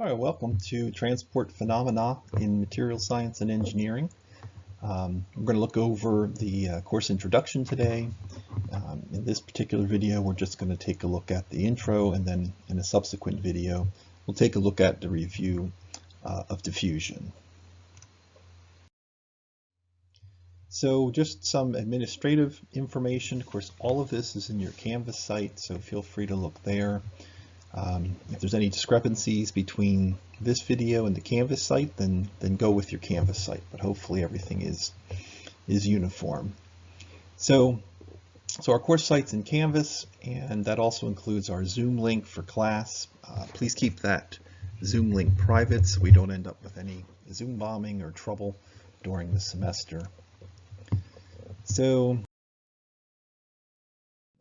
All right, welcome to Transport Phenomena in Material Science and Engineering. We're going to look over the course introduction today. In this particular video, we're just going to take a look at the intro, and then in a subsequent video, we'll take a look at the review of diffusion. So just some administrative information. Of course, all of this is in your Canvas site, so feel free to look there. If there's any discrepancies between this video and the Canvas site, then go with your Canvas site, but hopefully everything is uniform. So our course site's in Canvas, and that also includes our Zoom link for class. Please keep that Zoom link private so we don't end up with any Zoom bombing or trouble during the semester. So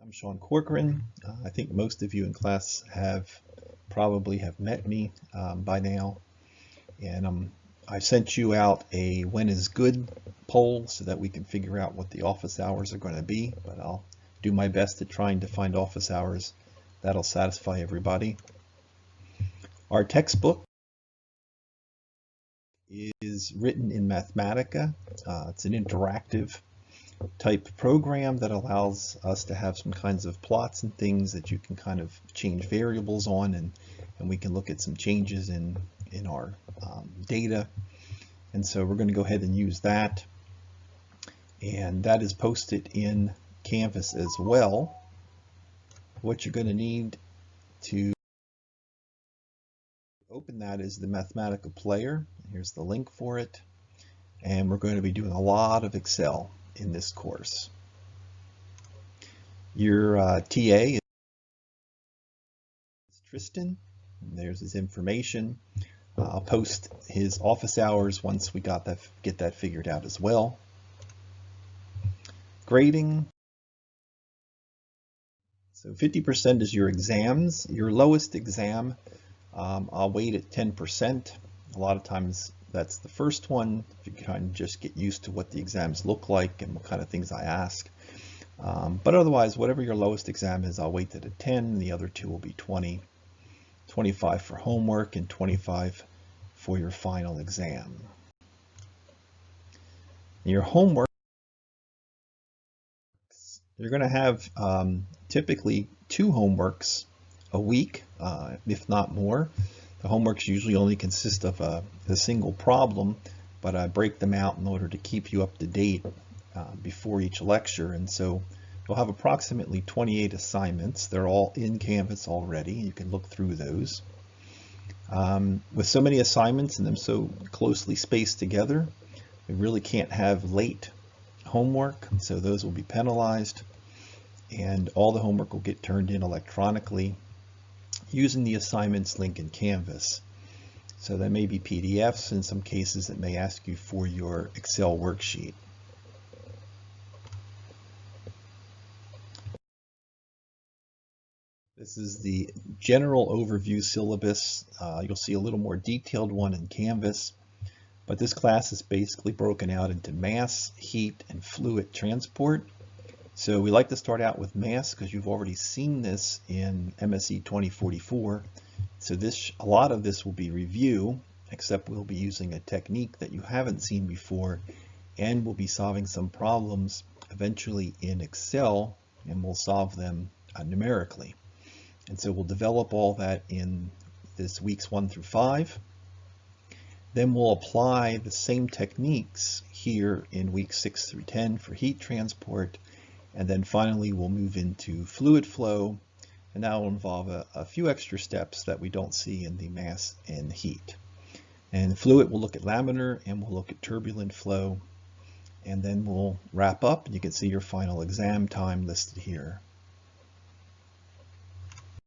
I'm Sean Corcoran. I think most of you in class probably have met me by now, and I sent you out a when is good poll so that we can figure out what the office hours are going to be, but I'll do my best at trying to find office hours that'll satisfy everybody. Our textbook is written in Mathematica. It's an interactive type program that allows us to have some kinds of plots and things that you can kind of change variables on, and we can look at some changes in our data. And so we're going to go ahead and use that, and that is posted in Canvas as well. What you're going to need to open that is the Mathematica player. Here's the link for it, and we're going to be doing a lot of Excel in this course. Your TA is Tristan. There's his information. I'll post his office hours once we get that figured out as well. Grading. So 50% is your exams. Your lowest exam, I'll weight at 10%. A lot of times that's the first one. You can kind of just get used to what the exams look like and what kind of things I ask. But otherwise, whatever your lowest exam is, I'll weight it at 10. The other two will be 20, 25 for homework, and 25 for your final exam. Your homework, you're going to have typically 2 homeworks a week, if not more. The homeworks usually only consist of a single problem, but I break them out in order to keep you up to date before each lecture. And so you'll have approximately 28 assignments. They're all in Canvas already. You can look through those. With so many assignments and them so closely spaced together, we really can't have late homework, so those will be penalized. And all the homework will get turned in electronically using the assignments link in Canvas. So there may be PDFs. In some cases it may ask you for your Excel worksheet. This is the general overview syllabus. You'll see a little more detailed one in Canvas, but this class is basically broken out into mass, heat, and fluid transport. So we like to start out with mass because you've already seen this in MSE 2044. So a lot of this will be review, except we'll be using a technique that you haven't seen before, and we'll be solving some problems eventually in Excel, and we'll solve them numerically. And so we'll develop all that in this weeks 1 through 5. Then we'll apply the same techniques here in weeks 6 through 10 for heat transport. And then finally, we'll move into fluid flow, and that will involve a few extra steps that we don't see in the mass and heat. And fluid, we'll look at laminar, and we'll look at turbulent flow, and then we'll wrap up, and you can see your final exam time listed here.